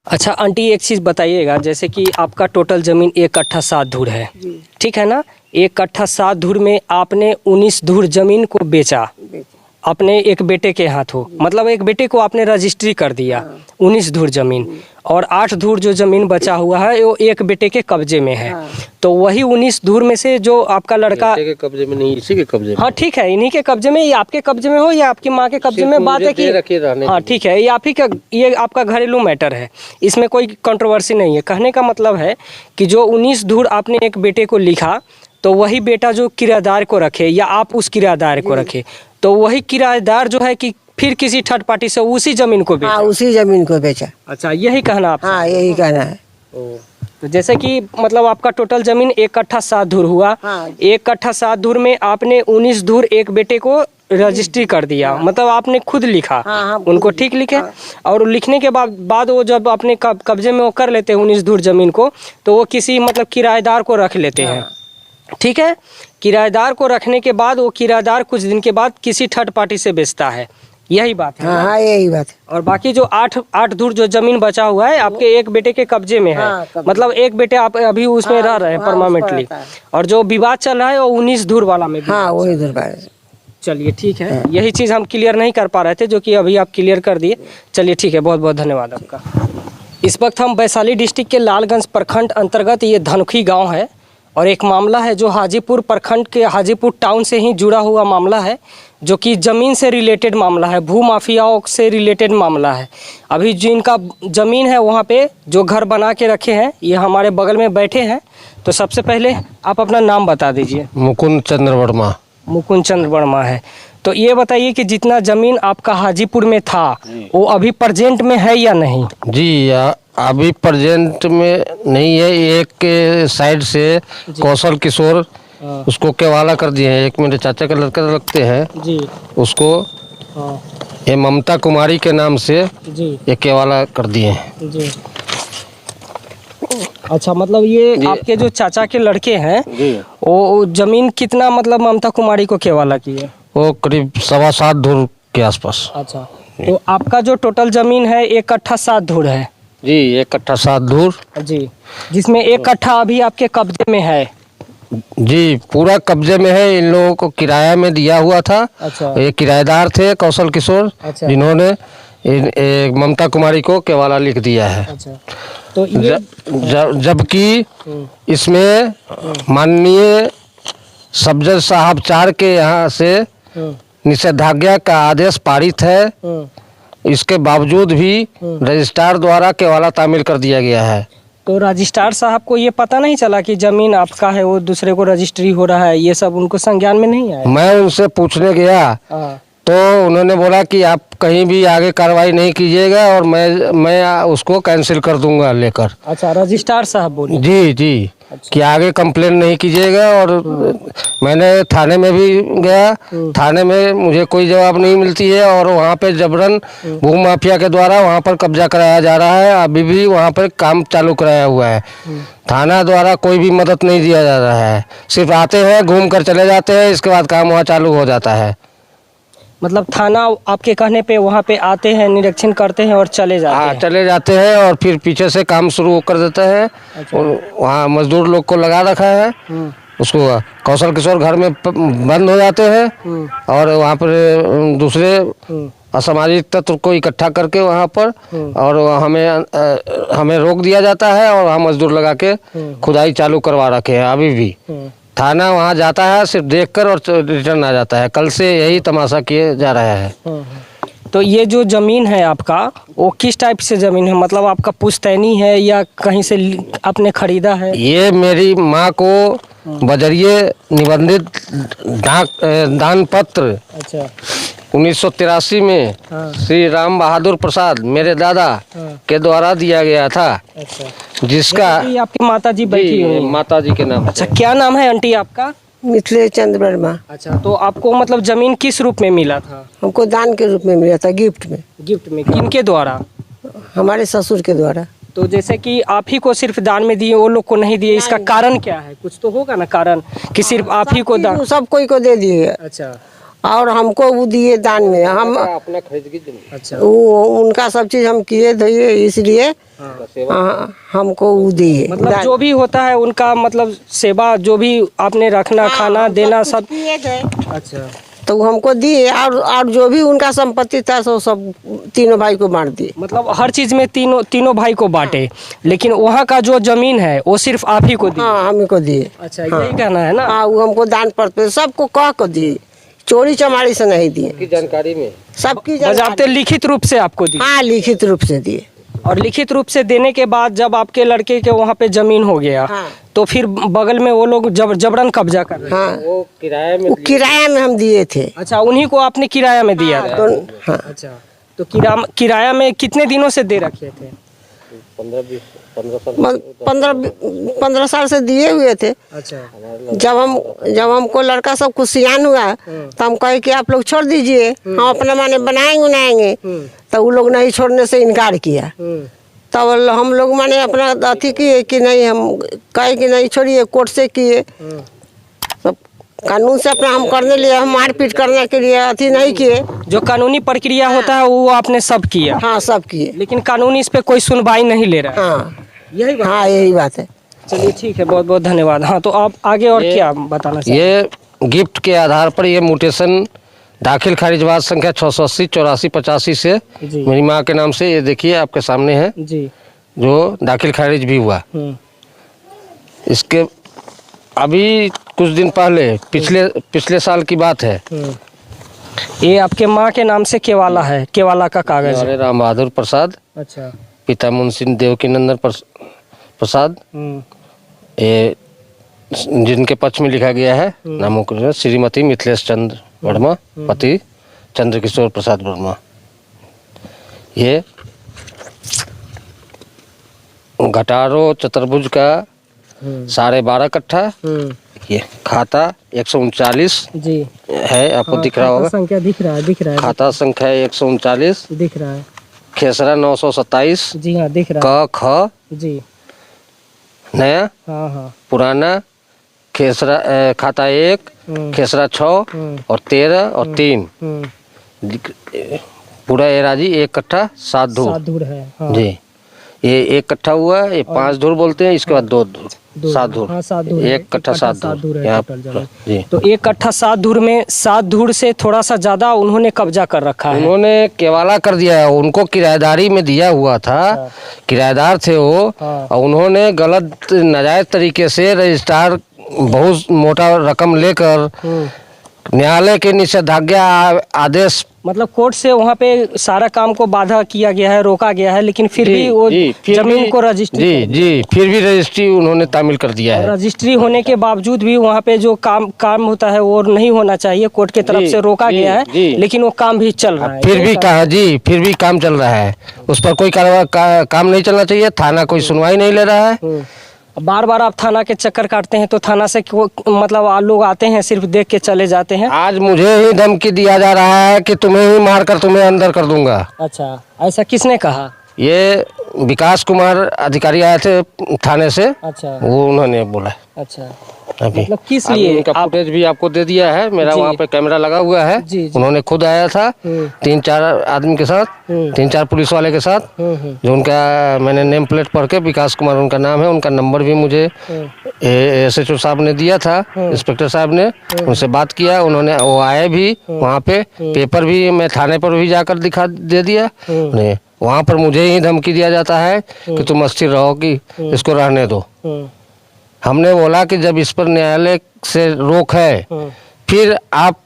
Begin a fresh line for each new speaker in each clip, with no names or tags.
अच्छा आंटी, एक चीज़ बताइएगा, जैसे कि आपका टोटल ज़मीन 1 कट्ठा 7 धूर है, ठीक है ना। 1 कट्ठा 7 धूर में आपने 19 धूर ज़मीन को बेचा अपने एक बेटे के हाथों, मतलब एक बेटे को आपने रजिस्ट्री कर दिया। 19 धूर ज़मीन और 8 धूर जो ज़मीन बचा हुआ है वो एक बेटे के कब्जे में है। तो वही 19 धूर में से जो आपका लड़का
के कब्जे में नहीं, इसी के कब्जे में।
हाँ ठीक है, इन्हीं के कब्जे में, ये आपके कब्जे में हो या आपकी माँ के कब्जे में, बात है कि हाँ ठीक है, ये आप ही का, ये आपका घरेलू मैटर है, इसमें कोई कंट्रोवर्सी नहीं है। कहने का मतलब है कि जो 19 धूर आपने एक बेटे को लिखा, तो वही बेटा जो किराएदार को रखे या आप उस किराएदार को रखे, तो वही किराएदार जो है कि फिर किसी थर्ड पार्टी से उसी जमीन को बेचा।
हाँ, उसी जमीन को बेचा।
अच्छा, यही कहना आप?
हाँ, यही कहना है।
तो जैसे कि मतलब आपका टोटल जमीन 1 कट्ठा 7 धूर हुआ।
हाँ।
1 कट्ठा 7 धूर में आपने 19 धूर एक बेटे को रजिस्ट्री कर दिया। मतलब आपने खुद लिखा।
हाँ,
उनको ठीक लिखे।
हाँ।
और लिखने के बाद वो जब अपने कब्जे में वो कर लेते हैं 19 धूर जमीन को, तो वो किसी मतलब किराएदार को रख लेते हैं। ठीक है, किराएदार को रखने के बाद वो किराएदार कुछ दिन के बाद किसी थर्ड पार्टी से बेचता है, यही बात है।
हाँ, यही बात है।
और बाकी जो 8 धूर जो जमीन बचा हुआ है आपके एक बेटे के कब्जे में है।
हाँ,
मतलब एक बेटे आप अभी उसमें रह रहे हैं परमानेंटली। और जो विवाद चल रहा है वो 19 धूर वाला में भी।
हाँ, वही दरबार।
चलिए ठीक है, यही चीज़ हम क्लियर नहीं कर पा रहे थे, जो कि अभी आप क्लियर कर दिए। चलिए ठीक है, बहुत बहुत धन्यवाद आपका। इस वक्त हम वैशाली डिस्ट्रिक्ट के लालगंज प्रखंड अंतर्गत ये धनखी गाँव है, और एक मामला है जो हाजीपुर प्रखंड के हाजीपुर टाउन से ही जुड़ा हुआ मामला है, जो कि ज़मीन से रिलेटेड मामला है, भू माफियाओं से रिलेटेड मामला है। अभी जिनका ज़मीन है वहाँ पे जो घर बना के रखे हैं, ये हमारे बगल में बैठे हैं। तो सबसे पहले आप अपना नाम बता दीजिए।
मुकुंद चंद्र वर्मा।
मुकुंद चंद्र वर्मा है। तो ये बताइए कि जितना ज़मीन आपका हाजीपुर में था वो अभी प्रेजेंट में है या नहीं?
जी, अभी प्रेजेंट में नहीं है। एक के साइड से कौशल किशोर उसको केवाला कर दिए हैं। एक मेरे चाचा का लड़का लगते हैं
जी,
उसको ये ममता कुमारी के नाम से
जी,
ये केवाला कर दिए हैं।
जी। अच्छा, मतलब ये आपके जो चाचा के लड़के हैं वो ज़मीन कितना मतलब ममता कुमारी को केवाला की है?
वो करीब 7.25 धूर के आसपास।
अच्छा, तो आपका जो टोटल ज़मीन है 1 कट्ठा 7 धूर है?
जी, 1 कट्ठा 7 धूर।
जी, जिसमें 1 कट्ठा अभी आपके कब्जे में है?
जी, पूरा कब्जे में है। इन लोगों को किराया में दिया हुआ था।
अच्छा।
ये किराएदार थे कौशल किशोर।
अच्छा।
जिन्होंने ममता कुमारी को केवाला लिख दिया है।
अच्छा, तो ये
जबकि इसमें माननीय सब जज साहब 4 के यहाँ से निषेधाज्ञा का आदेश पारित है। इसके बावजूद भी रजिस्ट्रार द्वारा केवाला तामील कर दिया गया है।
तो रजिस्ट्रार साहब को ये पता नहीं चला कि ज़मीन आपका है, वो दूसरे को रजिस्ट्री हो रहा है, ये सब उनको संज्ञान में नहीं आया?
मैं उनसे पूछने गया तो उन्होंने बोला कि आप कहीं भी आगे कार्रवाई नहीं कीजिएगा और मैं उसको कैंसिल कर दूंगा लेकर।
अच्छा, रजिस्ट्रार साहब बोले?
जी जी। अच्छा। कि आगे कंप्लेन नहीं कीजिएगा। और मैंने थाने में भी गया, थाने में मुझे कोई जवाब नहीं मिलती है। और वहाँ पे जबरन भू माफिया के द्वारा वहाँ पर कब्जा कराया जा रहा है। अभी भी वहाँ पर काम चालू कराया हुआ है। थाना द्वारा कोई भी मदद नहीं दिया जा रहा है। सिर्फ आते हैं, घूम कर चले जाते हैं, इसके बाद काम वहाँ चालू हो जाता है।
मतलब थाना आपके कहने पे वहाँ पे आते हैं, निरीक्षण करते हैं और चले जाते हैं?
हाँ, चले जाते हैं और फिर पीछे से काम शुरू कर देते हैं।
अच्छा।
और वहाँ मजदूर लोग को लगा रखा है। उसको कौशल किशोर घर में बंद हो जाते हैं और वहाँ पर दूसरे असामाजिक तत्व को इकट्ठा करके वहाँ पर और हमें रोक दिया जाता है और वहाँ मजदूर लगा के खुदाई चालू करवा रखे हैं। अभी भी थाना वहाँ जाता है, सिर्फ देखकर और रिटर्न आ जाता है। कल से यही तमाशा किए जा रहा है।
तो ये जो ज़मीन है आपका, वो किस टाइप से ज़मीन है? मतलब आपका पुश्तैनी है या कहीं से आपने खरीदा है?
ये मेरी माँ को बजरिए निबंधित दान पत्र। अच्छा। 1983 में श्री राम बहादुर प्रसाद मेरे दादा के द्वारा दिया गया था। अच्छा। जिसका
आपकी माता जी बैठी हुई?
माता जी के नाम।
अच्छा, क्या नाम है आंटी आपका?
मिथिलेश चंद्र वर्मा।
अच्छा, तो आपको मतलब ज़मीन किस रूप में मिला था?
हमको दान के रूप में मिला था, गिफ्ट में।
गिफ्ट में किनके द्वारा?
हमारे ससुर के द्वारा।
तो जैसे कि आप ही को सिर्फ दान में दिए, वो लोग को नहीं दिए, इसका कारण क्या है? कुछ तो होगा ना कारण कि सिर्फ आप ही को दान?
सब कोई को दे दिए।
अच्छा।
और हमको वो दिए दान में। हम
अपना खरीद की जमीन।
अच्छा।
वो उनका सब चीज हम किए दिए, इसलिए हमको वो दिए।
मतलब जो भी होता है उनका मतलब सेवा, जो भी आपने रखना खाना देना सब
किए थे,
अच्छा।
तो वो हमको दिए। और जो भी उनका संपत्ति था सो सब तीनों भाई को बांट दिए।
मतलब हर चीज में तीनों भाई को बांटे, लेकिन वहाँ का जो जमीन है वो सिर्फ आप ही को दी।
हाँ, हम ही को दिए।
अच्छा, यही कहना है ना।
हाँ, वो हमको दान पर सबको कह को दिए, चोरी चमारी से नहीं दिए।
की जानकारी में
सबकी
बजाते लिखित रूप से आपको दी।
हाँ, लिखित रूप से दिए।
और लिखित रूप से देने के बाद जब आपके लड़के के वहाँ पे जमीन हो गया,
हाँ।
तो फिर बगल में वो लोग जबरन कब्जा कर रहे हैं।
हाँ,
वो
वो किराया में हम दिए थे।
अच्छा, उन्हीं को आपने किराया में दिया था।
हाँ,
अच्छा, तो किराया में कितने दिनों से दे रखे थे?
15 साल से दिए हुए थे।
अच्छा।
जब हमको लड़का सब कुछ सियान हुआ, तो हम कहे कि आप लोग छोड़ दीजिए, हम अपना माने बनाएंगे उनाएंगे। तो वो लोग नहीं छोड़ने से इनकार किया। तब हम लोग माने अपना अथी किए कि नहीं, हम कहे कि नहीं छोड़िए, कोर्ट से किए, सब कानून से अपना हम करने लिए, हम मारपीट करने के लिए अथी नहीं किए।
जो कानूनी प्रक्रिया होता है वो आपने सब किया।
हाँ, सब किए।
लेकिन कानून इस पे कोई सुनवाई नहीं ले रहा है।
हाँ,
यही बात।
हाँ, यही बात है।
चलिए ठीक है, बहुत बहुत धन्यवाद। हाँ, तो आप आगे और क्या बताना चाहिए?
ये गिफ्ट के आधार पर ये म्यूटेशन दाखिल खारिजवाद संख्या 680 84 85 से
जी।
मेरी माँ के नाम से, ये देखिए आपके सामने है,
जी।
जो दाखिल खारिज भी हुआ। इसके अभी कुछ दिन पहले पिछले साल की बात है।
ये आपके माँ के नाम से केवाला है, केवाला का कागज है।
हमारे राम बहादुर प्रसाद,
अच्छा।
पिता मुंशी देवकीनंदन प्रसाद, ये जिनके पक्ष में लिखा गया है नामों को, श्रीमती मिथिलेश चंद्र वर्मा, पति चंद्रकिशोर प्रसाद वर्मा। ये घटारो चतुर्भुज का 12.5 कट्ठा, ये खाता 139
जी
है, आपको दिख रहा होगा।
संख्या दिख रहा है।
खाता संख्या 139
दिख रहा है।
खेसरा 927,
जी हाँ, दिख रहा
क ख
जी।
नया,
हाँ।
पुराना, खेसरा खाता 1, खेसरा 6 और 13 और 3, पूरा एराजी 1 कट्ठा 7 धूर।
7 धूर है। हाँ।
जी, ये 1 कट्ठा हुआ, ये 5 धूर बोलते हैं, इसके बाद 2 धूर, 7 धूर।
हाँ, 7 धूर।
1 कट्ठा 7 धूर
है
यहाँ
टोटल
पर।
जमीन।
जी,
तो 1 कट्ठा 7 धूर में 7 धूर से थोड़ा सा ज्यादा उन्होंने कब्जा कर रखा है।
उन्होंने केवाला कर दिया है, उनको किराएदारी में दिया हुआ था, किराएदार थे वो। और उन्होंने गलत नाजायज तरीके से रजिस्ट्रार बहुत मोटा रकम लेकर न्यायालय के निषेधाज्ञा आदेश,
मतलब कोर्ट से वहाँ पे सारा काम को बाधा किया गया है, रोका गया है, लेकिन फिर भी वो जमीन को रजिस्ट्री
फिर भी रजिस्ट्री उन्होंने तामील कर दिया है।
रजिस्ट्री होने के बावजूद भी वहाँ पे जो काम होता है वो नहीं होना चाहिए, कोर्ट की तरफ से रोका गया है, लेकिन वो काम भी चल रहा है।
फिर भी काम चल रहा है, उस पर कोई काम नहीं चलना चाहिए। थाना कोई सुनवाई नहीं ले रहा है।
बार बार आप थाना के चक्कर काटते हैं, तो थाना से मतलब लोग आते हैं, सिर्फ देख के चले जाते हैं।
आज मुझे ही धमकी दिया जा रहा है कि तुम्हें ही मारकर तुम्हें अंदर कर दूंगा।
अच्छा, ऐसा किसने कहा?
ये विकास कुमार अधिकारी आए थे थाने से।
अच्छा।
वो उन्होंने बोला।
अच्छा,
अभी
मतलब किस लिए?
उनका फुटेज भी आपको दे दिया है, मेरा वहाँ पे कैमरा लगा हुआ है।
जी।
उन्होंने खुद आया था 3-4 आदमी के साथ, 3-4 पुलिस वाले के साथ, जो उनका मैंने नेम प्लेट पढ़ के, विकास कुमार उनका नाम है, उनका नंबर भी मुझे SHO साहब ने दिया था, इंस्पेक्टर साहब ने, उनसे बात किया, उन्होंने वो आए भी वहाँ पे, पेपर भी मैं थाने पर भी जाकर दे दिया। वहाँ पर मुझे ही धमकी दिया जाता है कि तुम अस्थिर रहो, कि इसको रहने दो। हमने बोला कि जब इस पर न्यायालय से रोक है, फिर आप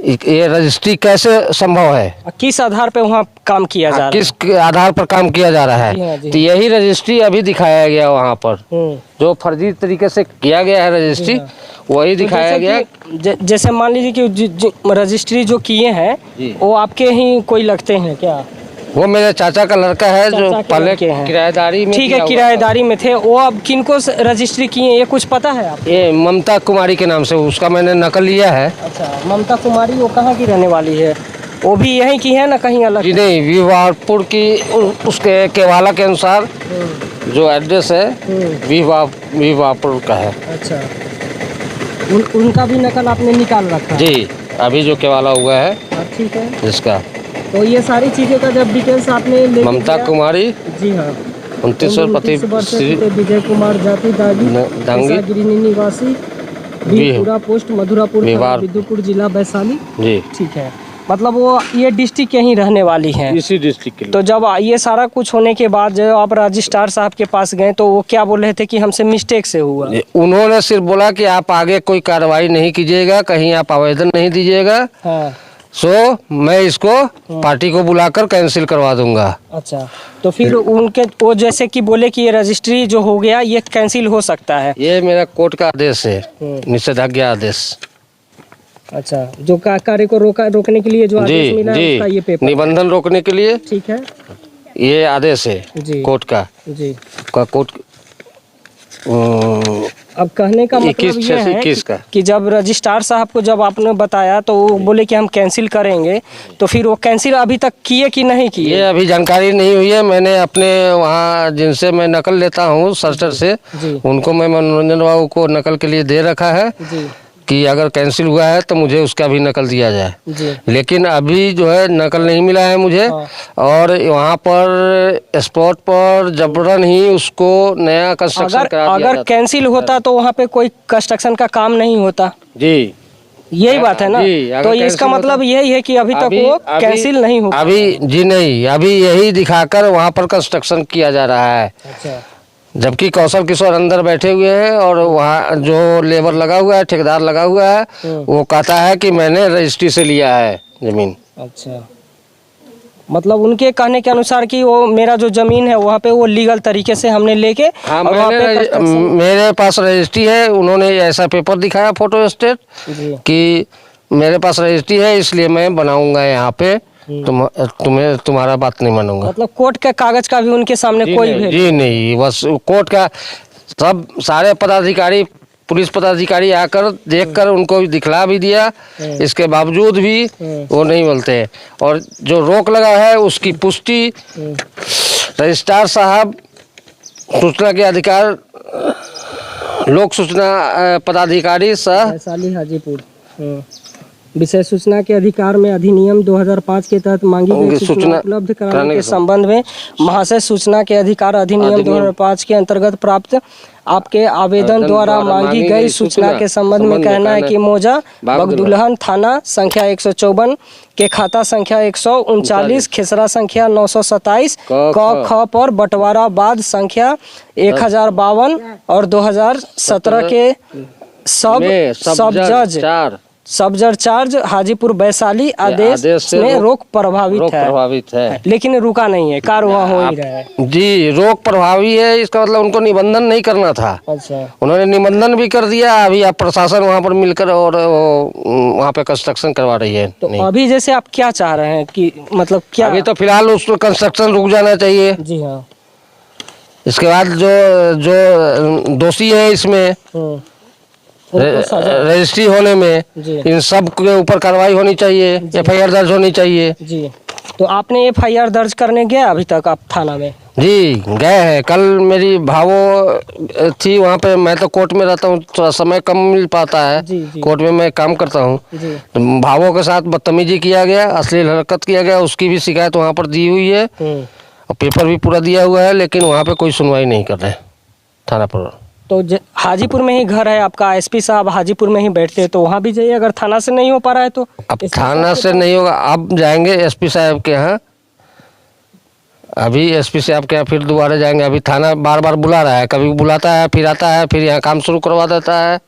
ये रजिस्ट्री कैसे संभव है?
किस आधार पे वहाँ काम किया जा रहा है?
किस आधार पर काम किया जा रहा है? तो यही रजिस्ट्री अभी दिखाया गया वहाँ पर, जो फर्जी तरीके से किया गया है रजिस्ट्री, वही दिखाया गया।
जैसे मान लीजिए कि रजिस्ट्री जो किए हैं वो आपके ही कोई लगते हैं क्या?
वो मेरे चाचा का लड़का है, जो पहले किराएदारी में।
ठीक है, किराएदारी में थे वो। अब किनको रजिस्ट्री किए ये कुछ पता है आप?
ये ममता कुमारी के नाम से, उसका मैंने नकल लिया है।
अच्छा, ममता कुमारी वो कहाँ की रहने वाली है? वो भी यहीं की है ना, कहीं अलग?
जी नहीं, विवाहपुर की, उसके केवाला के अनुसार जो एड्रेस है विवाहपुर का है।
अच्छा, उनका भी नकल आपने निकाल रखा?
जी। अभी जो केवाला हुआ है
ठीक है।
इसका।
तो ये सारी चीज़ों का जब डिटेल्स आपने ले
ममता कुमारी
जी हाँ
29 पति
29 वर्ष
श्री
के विजय कुमार जाति दागी
दांगी
गिरिनी निवासी बीपुरा पोस्ट मधुरापुर
विवार।
विदुपुर जिला वैशाली।
जी
ठीक है, मतलब वो ये डिस्ट्रिक्ट के ही रहने वाली हैं।
इसी डिस्ट्रिक्ट के लिए।
तो जब ये सारा कुछ होने के बाद जब आप रजिस्ट्रार साहब के पास गए तो वो क्या बोल रहे थे कि हमसे मिस्टेक से हुआ?
उन्होंने सिर्फ बोला कि आप आगे कोई कार्रवाई नहीं कीजिएगा, कहीं आप आवेदन नहीं दीजिएगा।
हाँ।
सो मैं इसको पार्टी को बुलाकर कैंसिल करवा दूंगा।
अच्छा, तो फिर उनके वो जैसे कि बोले कि ये रजिस्ट्री जो हो गया ये कैंसिल हो सकता है।
ये मेरा कोर्ट का आदेश है, निषेधाज्ञा आदेश।
अच्छा, जो कार्य को रोकने के लिए जो आदेश मिला है उसका ये पेपर
निबंधन रोकने के लिए।
ठीक है,
ये आदेश है
जी
कोर्ट का
जी
का कोर्ट।
अब कहने का मतलब ये है कि जब रजिस्ट्रार साहब को जब आपने बताया तो वो बोले कि हम कैंसिल करेंगे, तो फिर वो कैंसिल अभी तक किए कि नहीं किए?
ये अभी जानकारी नहीं हुई है। मैंने अपने वहाँ जिनसे मैं नकल लेता हूँ सर्चर से, उनको मैं मनोरंजन बाबू को नकल के लिए दे रखा है कि अगर कैंसिल हुआ है तो मुझे उसका भी नकल दिया जाए। लेकिन अभी जो है नकल नहीं मिला है मुझे। और वहाँ पर स्पॉट पर जबरन ही उसको नया कंस्ट्रक्शन करा दिया
अगर कैंसिल होता तो वहाँ पे कोई कंस्ट्रक्शन का काम नहीं होता।
जी
यही बात है ना। तो इसका मतलब यही है कि अभी तक वो कैंसिल नहीं हुआ।
अभी जी नहीं, अभी यही दिखाकर वहाँ पर कंस्ट्रक्शन किया जा रहा है।
अच्छा,
जबकि कौशल किशोर अंदर बैठे हुए हैं और वहाँ जो लेबर लगा हुआ है, ठेकेदार लगा हुआ है, वो कहता है कि मैंने रजिस्ट्री से लिया है जमीन।
अच्छा, मतलब उनके कहने के अनुसार कि वो मेरा जो जमीन है वहाँ पे वो लीगल तरीके से हमने लेके
हाँ, मेरे पास रजिस्ट्री है। उन्होंने ऐसा पेपर दिखाया फोटो स्टेट कि मेरे पास रजिस्ट्री है इसलिए मैं बनाऊंगा यहाँ पे, तुम्हारा बात नहीं मानूंगा।
मतलब कोर्ट के कागज का भी उनके सामने कोई भी
जी नहीं, बस कोर्ट का सब सारे पदाधिकारी, पुलिस पदाधिकारी आकर देखकर उनको दिखला भी दिया, इसके बावजूद भी वो नहीं बोलते। और जो रोक लगा है उसकी पुष्टि रजिस्ट्रार साहब, सूचना के अधिकार, लोक सूचना पदाधिकारी सह
वैशाली हाजीपुर विषय सूचना के अधिकार में अधिनियम 2005 के तहत मांगी गई सूचना उपलब्ध कराने के संबंध में महाशय सूचना के अधिकार अधिनियम 2005 के अंतर्गत प्राप्त आपके आवेदन द्वारा मांगी गई सूचना के संबंध में कहना है कि मौजा बगदुल्हन थाना संख्या 154 के खाता संख्या 139 खेसरा संख्या 927 क ख पर बंटवारा बाद संख्या 1052 और 2017 के सब जज चार्ज हाजीपुर वैशाली आदेश में रोक प्रभावित है। लेकिन रुका नहीं है, कार्रवाई हो ही रहा है। जी,
रोक प्रभावी है, इसका मतलब उनको निबंधन नहीं करना था।
अच्छा,
उन्होंने निबंधन भी कर दिया। अभी आप प्रशासन वहाँ पर मिलकर और वहाँ पे कंस्ट्रक्शन करवा रही है।
तो अभी जैसे आप क्या चाह रहे हैं कि मतलब क्या?
अभी तो फिलहाल उसको कंस्ट्रक्शन रुक जाना चाहिए।
जी हाँ।
इसके बाद जो दोषी है इसमें रजिस्ट्री होने में, इन सब के ऊपर कार्रवाई होनी चाहिए, FIR दर्ज होनी चाहिए।
जी, तो आपने FIR दर्ज करने गया अभी तक आप थाना में? जी
गए हैं। कल मेरी भावो थी वहाँ पे। मैं तो कोर्ट में रहता हूँ, थोड़ा समय कम मिल पाता है। कोर्ट में मैं काम करता हूँ। तो भावों के साथ बदतमीजी किया गया, अश्लील हरकत किया गया, उसकी भी शिकायत वहाँ पर दी हुई है और पेपर भी पूरा दिया हुआ है। लेकिन वहाँ पे कोई सुनवाई नहीं कर रहे थाना पर।
तो हाजीपुर में ही घर है आपका, SP साहब हाजीपुर में ही बैठते हैं, तो वहाँ भी जाइए अगर थाना से नहीं हो पा रहा है तो।
अब थाना से नहीं होगा, अब जाएंगे SP साहब के यहाँ। अभी SP साहब के यहाँ फिर दोबारा जाएंगे। अभी थाना बार बार बुला रहा है, कभी बुलाता है फिर आता है, फिर यहाँ काम शुरू करवा देता है,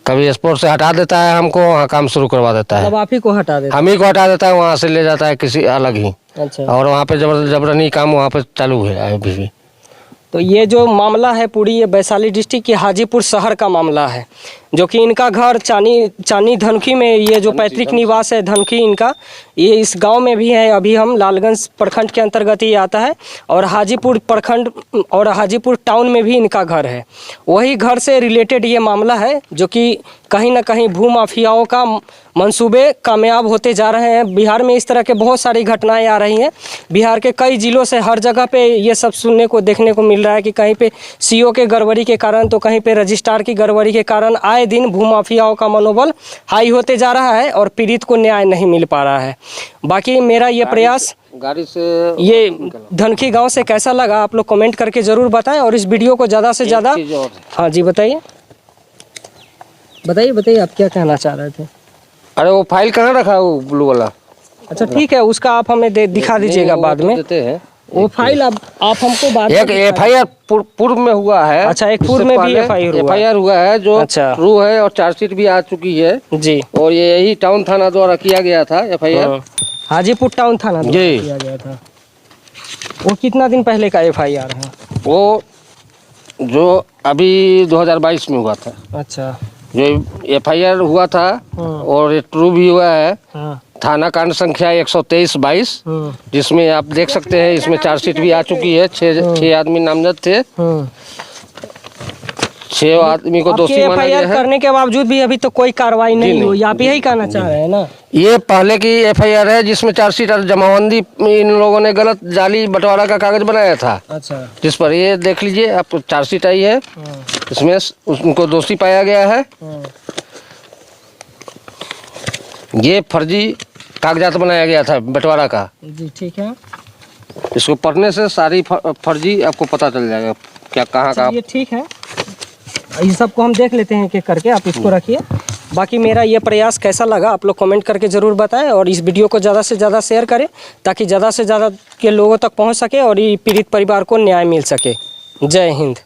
कभी स्पोर्ट से हटा देता है हमको, वहाँ काम शुरू करवा देता है।
आप ही को हटा देता है?
हम ही को हटा देता है, वहाँ से ले जाता है किसी अलग ही।
अच्छा।
और वहाँ पे जबरनी काम वहाँ पे चालू है अभी भी।
तो ये जो मामला है पूरी ये वैशाली डिस्ट्रिक्ट के हाजीपुर शहर का मामला है, जो कि इनका घर चानी धनखी में, ये जो पैतृक निवास है धनखी इनका, ये इस गांव में भी है। अभी हम लालगंज प्रखंड के अंतर्गत ही आता है और हाजीपुर प्रखंड और हाजीपुर टाउन में भी इनका घर है। वही घर से रिलेटेड ये मामला है जो कि कहीं ना कहीं भू माफियाओं का मंसूबे कामयाब होते जा रहे हैं। बिहार में इस तरह के बहुत सारी घटनाएं आ रही हैं। बिहार के कई जिलों से हर जगह पे ये सब सुनने को देखने को मिल रहा है कि कहीं पे CO के गड़बड़ी के कारण तो कहीं पे रजिस्ट्रार की गड़बड़ी के कारण आए आए दिन भूमाफियाओं का मनोबल हाई होते जा रहा है और पीड़ित को न्याय नहीं मिल पा रहा है। बाकी मेरा ये प्रयास
गाड़ी से
ये धनखी गांव से कैसा लगा आप लोग कमेंट करके ज़रूर बताएं और इस वीडियो को ज़्यादा से ज़्यादा। हाँ जी बताइए बताइए बताइए आप क्या कहना चाह रहे थे।
अरे वो फाइल कहाँ रखा है वो ब्लू वाला?
अच्छा ठीक है, उसका आप हमें दिखा दीजिएगा बाद में।
देते हैं
वो फाइल आप हमको बाद में
एक FIR पूर्व में हुआ है।
अच्छा, एक पूर्व में भी FIR
हुआ है जो
अच्छा
ट्रू है और चार्जशीट भी आ चुकी है
जी।
और ये यही टाउन थाना द्वारा किया गया था FIR।
हाजीपुर टाउन थाना
जी
किया गया था। वो कितना दिन पहले का FIR है?
वो जो अभी 2022 में हुआ था।
अच्छा
जो FIR हुआ था और ये ट्रू भी हुआ है।
हाँ
थाना कांड संख्या 123/22 जिसमें आप देख सकते हैं इसमें चार्जशीट भी आ चुकी है। 6 आदमी नामजद थे। 6 आदमी को दोषी माना गया
FIR
है।
करने के बावजूद भी अभी तो कोई कार्रवाई नहीं हुई। आप यही कहना चाह रहे हैं ना?
ये पहले की FIR है जिसमें चार्जशीट और जमाबंदी इन लोगों ने गलत जाली बंटवारा का कागज बनाया था।
अच्छा
जिस पर ये देख लीजिए आपको चार्जशीट आई है। इसमें उनको दोषी पाया गया है। ये फर्जी कागजात बनाया गया था बंटवारा का
जी ठीक है।
इसको पढ़ने से सारी फर्जी आपको पता चल जाएगा क्या कहाँ का।
ये ठीक है, ये सबको हम देख लेते हैं एक करके, आप इसको रखिए। बाकी मेरा ये प्रयास कैसा लगा आप लोग कमेंट करके ज़रूर बताएं और इस वीडियो को ज़्यादा से ज़्यादा शेयर करें ताकि ज़्यादा से ज़्यादा के लोगों तक पहुंच सके और ये पीड़ित परिवार को न्याय मिल सके। जय हिंद।